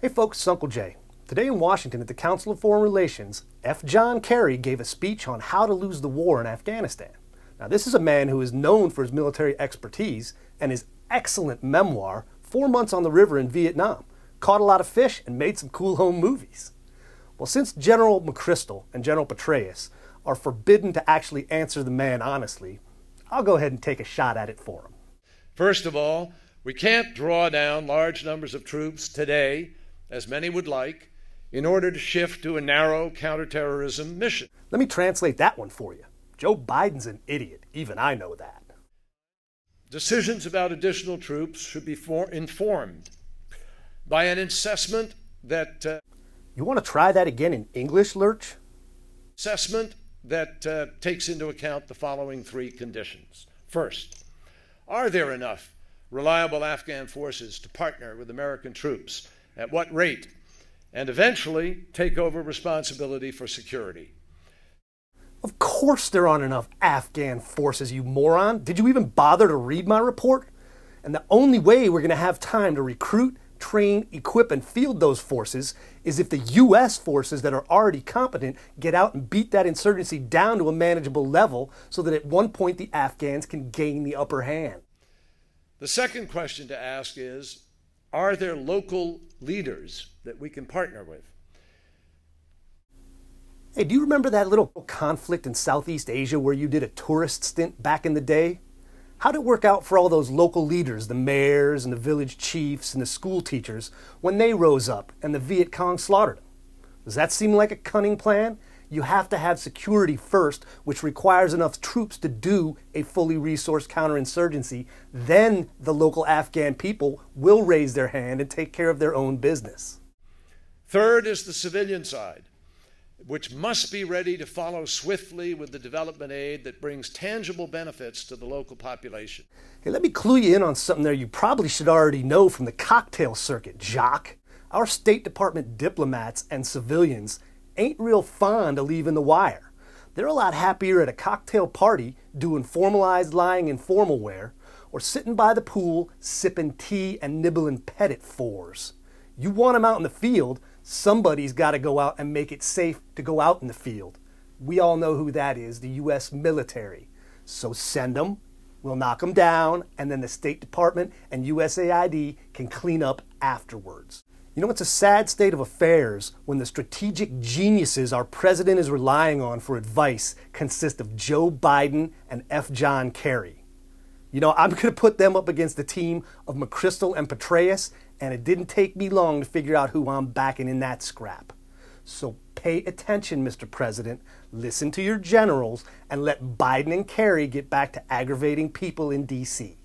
Hey folks, it's Uncle Jay. Today in Washington at the Council of Foreign Relations, F. John Kerry gave a speech on how to lose the war in Afghanistan. Now this is a man who is known for his military expertise and his excellent memoir, 4 Months on the River in Vietnam. Caught a lot of fish and made some cool home movies. Well, since General McChrystal and General Petraeus are forbidden to actually answer the man honestly, I'll go ahead and take a shot at it for him. First of all, we can't draw down large numbers of troops today, as many would like, in order to shift to a narrow counterterrorism mission. Let me translate that one for you. Joe Biden's an idiot. Even I know that. Decisions about additional troops should be informed by an assessment that... You want to try that again in English, Lurch? Assessment that takes into account the following three conditions. First, are there enough reliable Afghan forces to partner with American troops? At what rate? And eventually take over responsibility for security. Of course there aren't enough Afghan forces, you moron. Did you even bother to read my report? And the only way we're going to have time to recruit, train, equip, and field those forces is if the U.S. forces that are already competent get out and beat that insurgency down to a manageable level so that at one point the Afghans can gain the upper hand. The second question to ask is, are there local leaders that we can partner with? Hey, do you remember that little conflict in Southeast Asia where you did a tourist stint back in the day? How'd it work out for all those local leaders, the mayors and the village chiefs and the school teachers, when they rose up and the Viet Cong slaughtered them? Does that seem like a cunning plan? You have to have security first, which requires enough troops to do a fully resourced counterinsurgency. Then the local Afghan people will raise their hand and take care of their own business. Third is the civilian side, which must be ready to follow swiftly with the development aid that brings tangible benefits to the local population. Hey, let me clue you in on something there you probably should already know from the cocktail circuit, jock. Our State Department diplomats and civilians ain't real fond of leaving the wire. They're a lot happier at a cocktail party doing formalized lying in formal wear or sitting by the pool sipping tea and nibbling petit fours. You want them out in the field, somebody's got to go out and make it safe to go out in the field. We all know who that is, the U.S. military. So send them, we'll knock them down, and then the State Department and USAID can clean up afterwards. You know, it's a sad state of affairs when the strategic geniuses our president is relying on for advice consist of Joe Biden and F. John Kerry. You know, I'm going to put them up against the team of McChrystal and Petraeus, and it didn't take me long to figure out who I'm backing in that scrap. So pay attention, Mr. President, listen to your generals, and let Biden and Kerry get back to aggravating people in D.C.